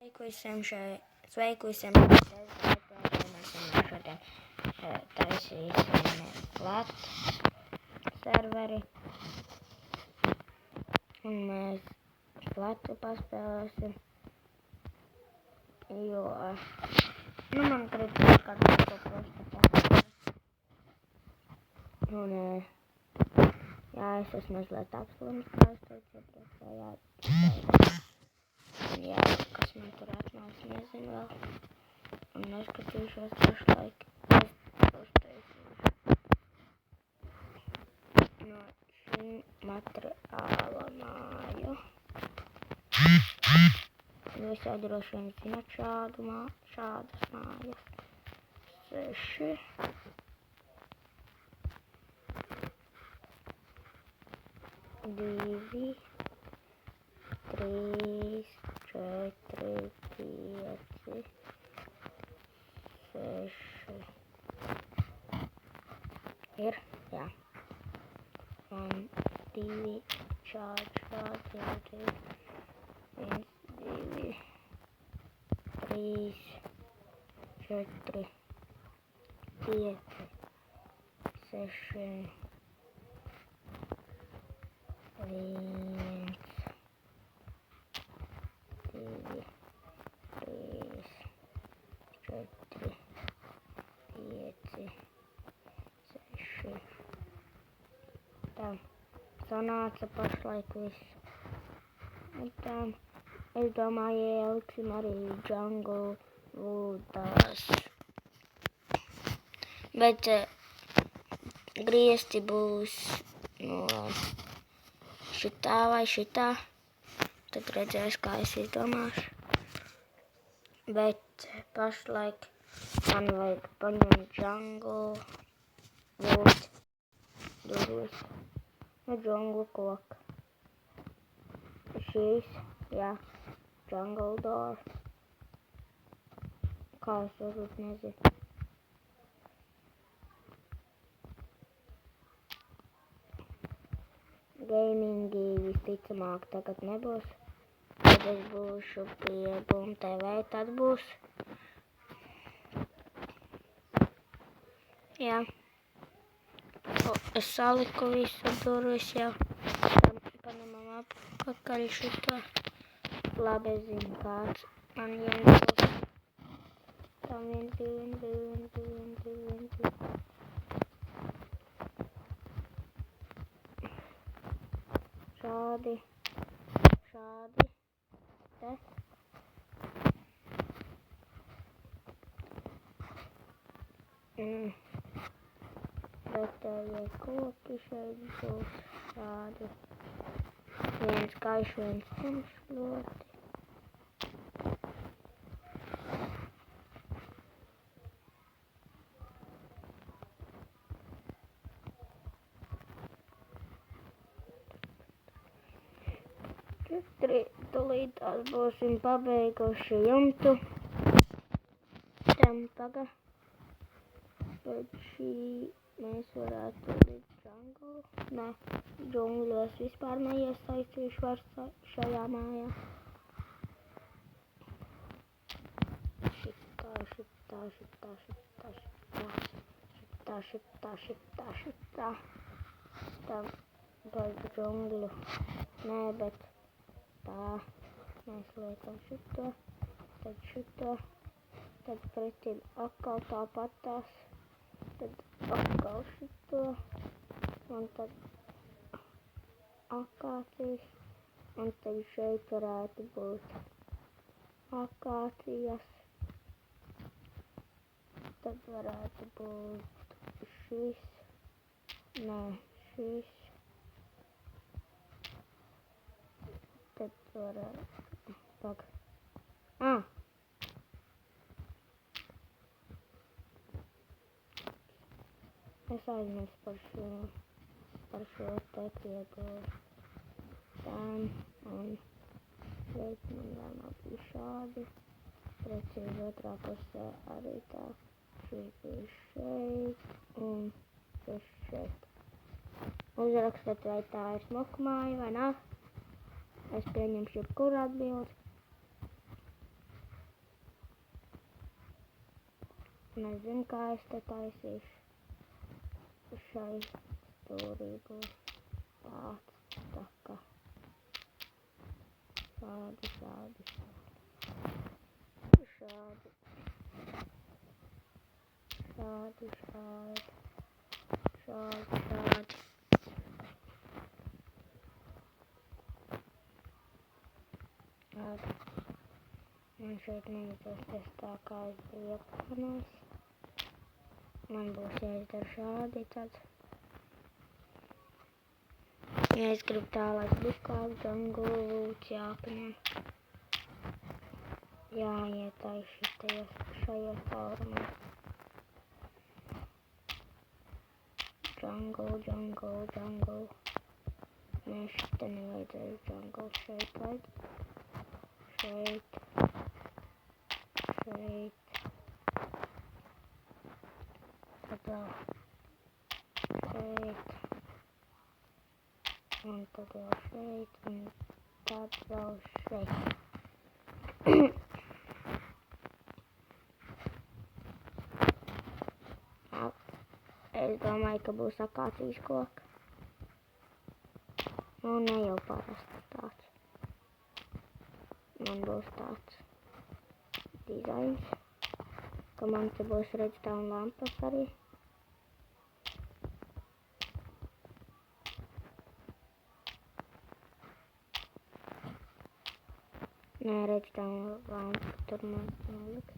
Sveiku visiem! Mēs šodien taisīsim lat serveri. Un mēs latu paspēlēsim, jo, man grib kādu ko prostu paspēlēt. Un, jā, es esmu mazliet apslims, kā es teicu iepriekšējā. Jā, kas man tur atnāca, nezinu vēl. Un neskatīšos pašlaik. Es uztaisīšu no šī materiāla māju. Jūs jau droši vien zināt šādas mājas. 6. 2, 3, 4, 5, 6. Ir, jā. 1, 2, šādi, 1, 2, 3, 4, 5, 6. 1, 2, 3, 4, 5, 6. Tā, sanāca pašlaik viss. Un tā, es domāju, ieliksim arī Jungle Woodās. Bet griezti būs no šitā vai šitā. Tad redzēs, kā es izdomāšu. Bet pašlaik man vajag paņemt Jungle Wood durvis. No džunglu koka. Šīs, jā, Jungle Door. Kā es varbūt nezinu. Gamingi visticamāk tagad nebūs. Kad es būšu pie Boom TV, tad būs. Jā. Es saliku visu durvis jau. Paņemam apakaļ šito. Labi, es zinu, kāds man jābūt. Tam 1, 2, 2. Šādi. Te. Pretējie koki šeit būs šādi. Viens gaišs, viens tumšs ļoti. Tūlīt tās būsim pabeiguši jumtu. Tam paga. Bet šī mēs varētu likt jungle. Nē, džungļos vispār neiesaistīšu vairs šajā mājā. Šitā. Tam vajag džungļu. Nē, bet tā. Mēs liekam šito, tad šito, tad pretim atkal tāpatās, tad atkal šito, un tad akācijas, un tad šeit varētu būt akācijas, tad varētu būt šis, nē, šis, tad varētu. Pag. Es aizmirsu par šo te piedoru. Tam un šeit man vēl nav bija šādi. Precīzi otrā pusē arī tā. Šis bija šeit un šis šeit. Uzrakstiet, vai tā ir smuka māja vai nav. Es pieņemšu jebkuru atbildi. Nezinu, kā es te taisīšu. Šai stūrī būs tāds, tā kā šādi. Un šeit neizdosies tā, kā es biju ieplānojis. Man būs jāizdara šādi tad. Ja es gribu tā, lai būs kāds Jungle Roots jāpaņem. Jāietais šajos caurumos. Jungle. Nē, šitā nevajadzēs jungle. Šeit vajag. Šeit. Tad vēl šeit. Un tad vēl šeit. Un tad vēl šeit. Es domāju, ka būs akācijas koks. Nu, ne jau parasti tāds. Man būs tāds dizains, ka man te būs redstone lampas arī. Nē, redstone lampa tur man neliks.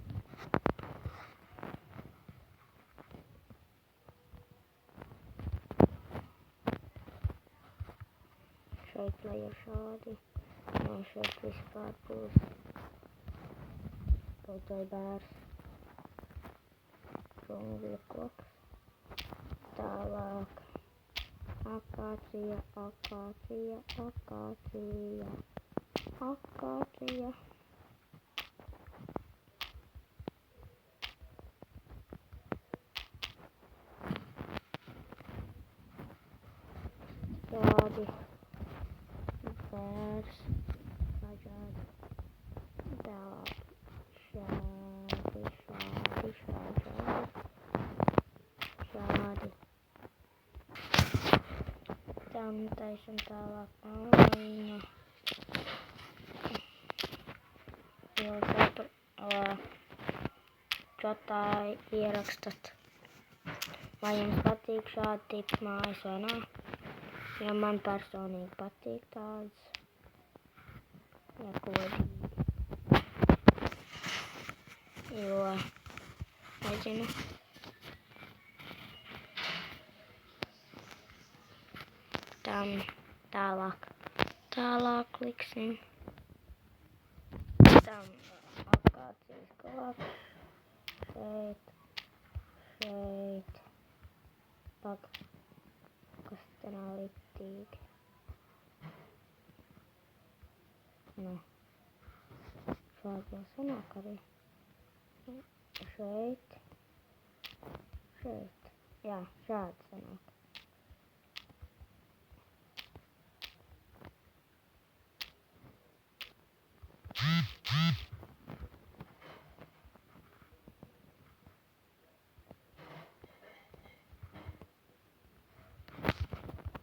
Šeit lai ir šādi. Nē, šeit vispār būs kaut vai bērs. Džungļa koks. Tālāk. Akācija. Šādi. Bērs. Dažādi. Tālāk. Šādi. Tam taisam tālāk mājiņu. Jūs čatā ierakstat, vai jums patīk šādi tips mājas vai nē. Ja man personīgi patīk tāds. Ja kodīgi. Jo, nezinu. Tam tālāk liksim. Tam akācijas koks. Šeit. Pak, kas te nav ritīgi. Nu. Šādi jau sanāk arī. Šeit. Jā, šādi sanāk.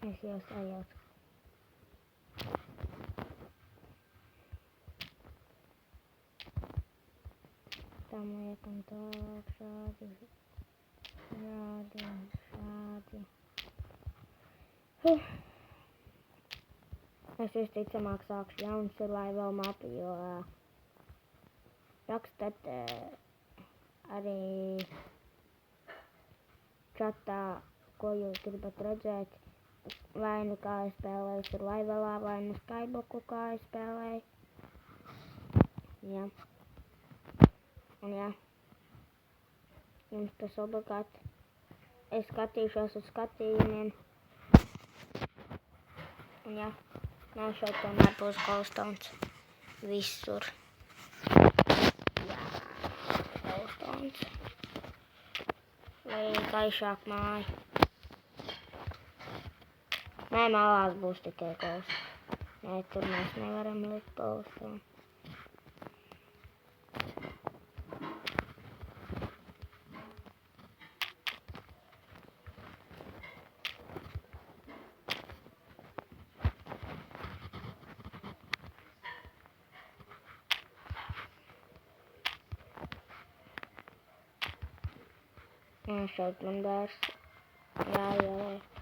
Es jau sajaucu. Tam liekam tālāk šādi. Es visticamāk sākšu jaunu survival mapu, jo rakstat arī čatā, ko jūs gribat redzēt. Vai nu kā es spēlēju survivalā, vai nu Skybloku kā es spēlēju. Jā. Un jā. Jums tas obligāti. Es skatīšos uz skatījumiem. Un jā. Nē, šeit tomēr būs glowstones. Visur. Jā. Glowstones. Vai gaišāk māja. Nē, malās būs tikai glowstones. Nē, tur mēs nevaram likt glowstones. Un šeit man dārs jāieliek.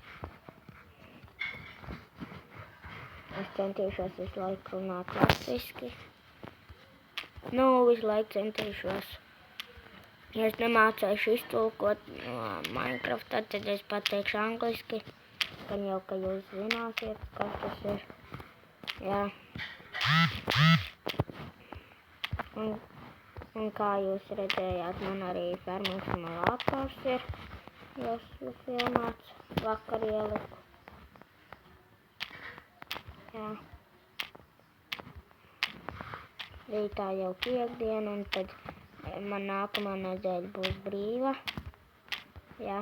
Es centīšos visu laiku runāt latviski. Nu, visu laiku centīšos. Ja es nemācēšu iztulkot no Minecraftā, tad es pateikšu angliski. Gan jau, ka jūs zināsiet, kas tas ir. Jā. Un kā jūs redzējāt, man arī fermu simulators ir. Jūs filmāts vakar ieliku. Jā. Rītā jau piekdiena, un tad man nākamā nedēļa būs brīva. Jā.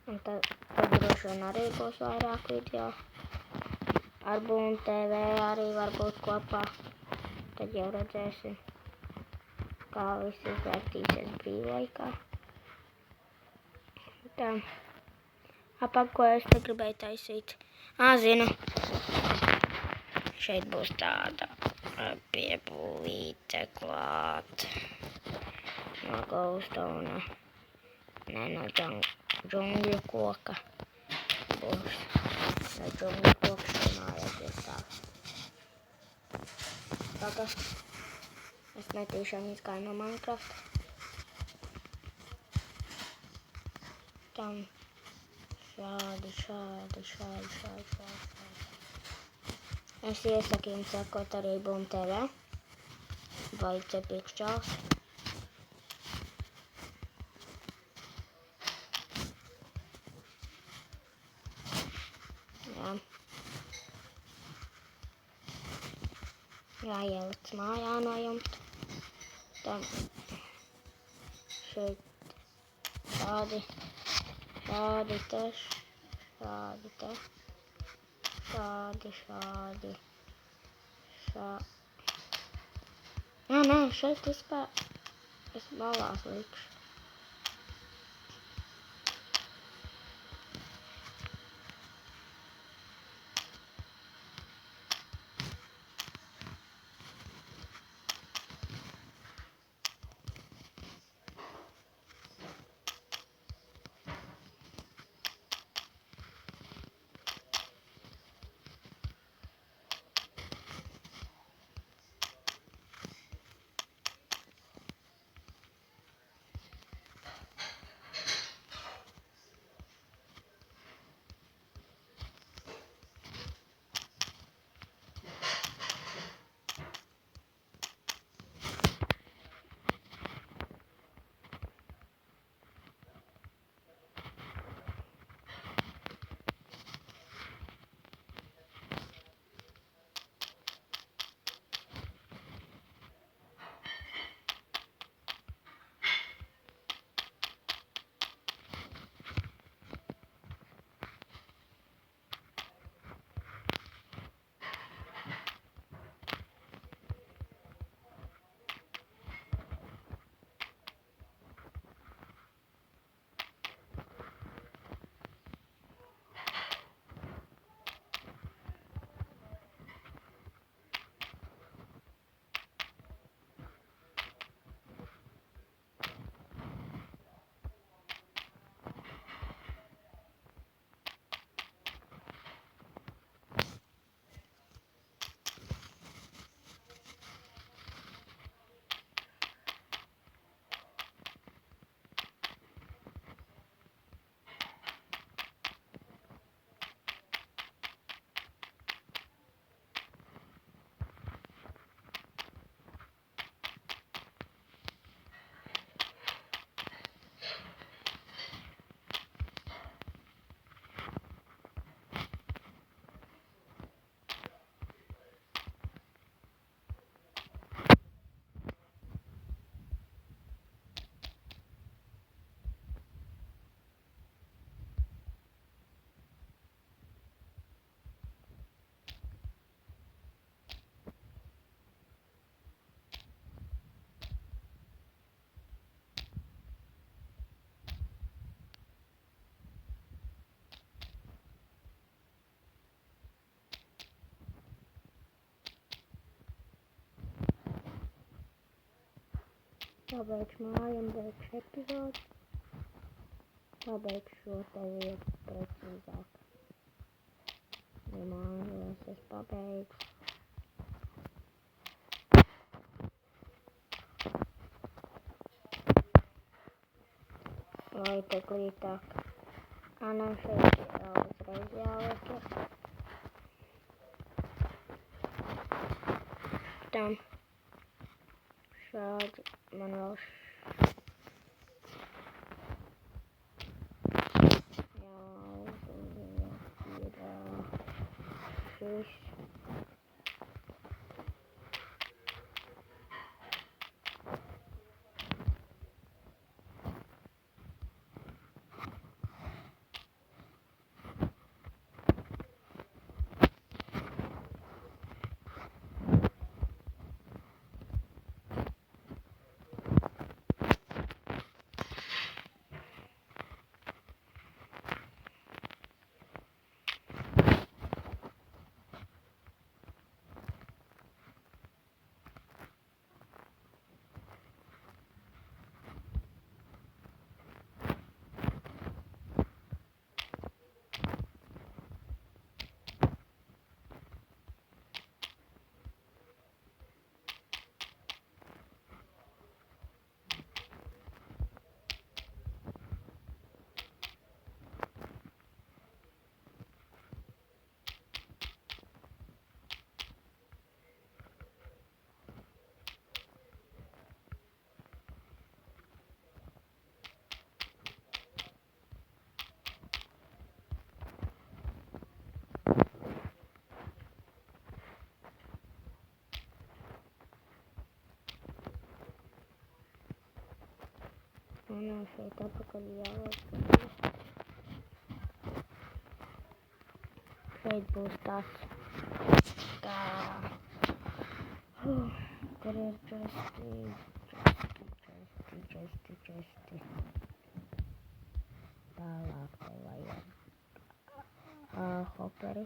Un tad droši vien arī būs vairāk video. Ar Boom TV arī varbūt kopā. Tad jau redzēsim, kā viss izvērtīsies brīvlaikā. Tā. Apag, ko es te gribēju taisīt? Zinu. Šeit būs tāda piebūvīte klāt. No glowstone. Nē, no džungļu koka. Būs. No džungļu koka runājot tā. Tagad es netīšām izgāju no Minecraft. Tam šādi. Es iesaku jums sekot arī Boom TV vai Cepikšķāls. Jā. Jāielic mājā no jumta. Tam šeit šādi te. Nē, šeit vispār es malās likšu. Pabeigšu māju un beigšu epizodu. Pabeigšu šo te vietu precīzāk. Ja mājos es pabeigšu. Lai te glītāk. Nē, šeit uzreiz jāliek. Tam šādi man vēl šis. Un šeit apakaļ jāliek. Šeit būs tāds, kā, kur ir česti. Tālāk te vajag hoperi.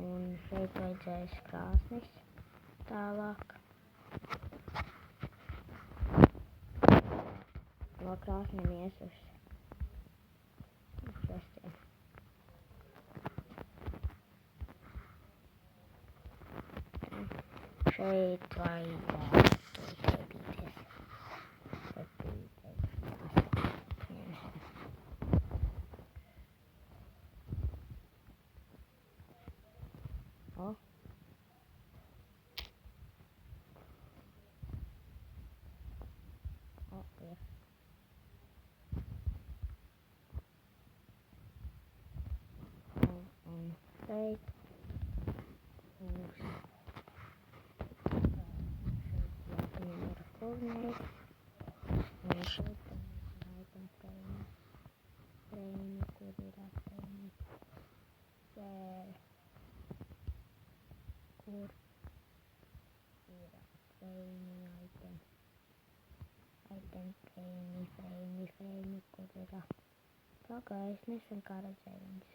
Un šeit vajadzēs krāsnis. Tālāk. No krāsniem ies uz šestiem. Šeit vajadzētu ķepīties. Ir. Un šeit būs jāpaņem ar furneri. Un šeit item frame, kur ir atteini. Kur ir frame item. Frame, kur ir pagājis, nesen kā redzēju viņas.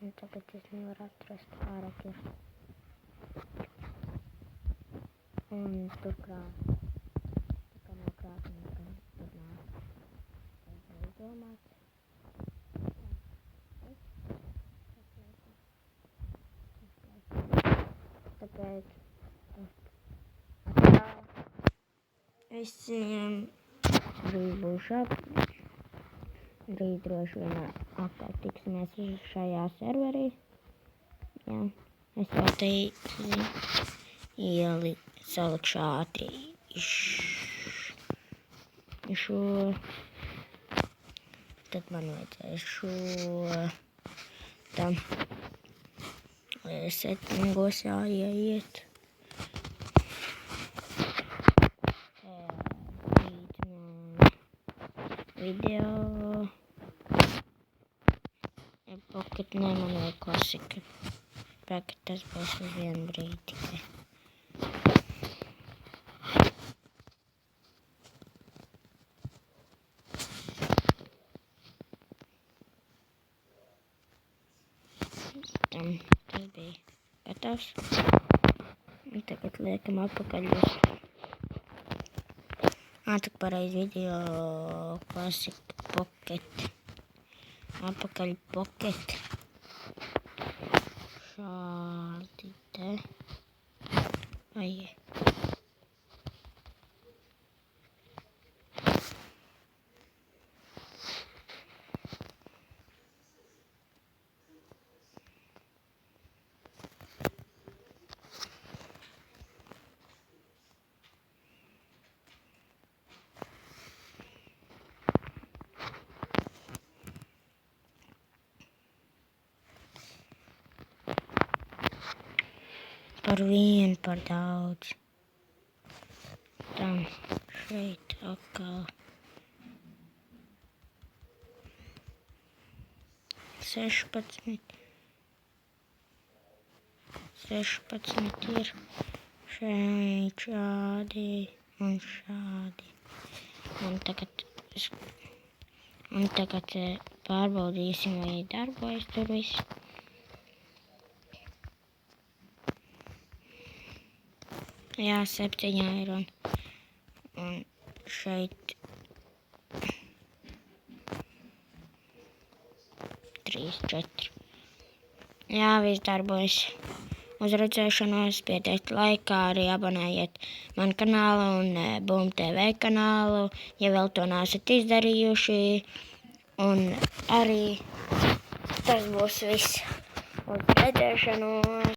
Un tagad es nevaru atrast pārāk ir. Un tur krāsni. Tā kā nav krāsni, gan tur nav. Tas ir izdomāts. Tāpēc visiem drīz būšu drīz droši vien atkal tiksimies šajā serverī. Jā, es vēl te salikšu ātri šo. Tad man vajadzēs šo tam settingos jāieiet. Video pocket, ne, man vajag klasika. Packet, tas būs uz vienu brīdi tikai. Tad bija gatavs. Un tagad liekam atpakaļ uz... Tik pareizi video Classic Pocket. Atpakaļ Pocket. Šādi te. Ai. Par vienu par daudz. Tam šeit atkal 16 ir šeit šādi un šādi. Un tagad pārbaudīsim, vai darbojas tur viss. Jā, 7 ir un šeit 3, 4. Jā, viss darbojas. Uz redzēšanos, pieteikt laikā, arī abonējiet manu kanālu un Boom TV kanālu, ja vēl to neesat izdarījuši. Un arī tas būs viss. Uz redzēšanos.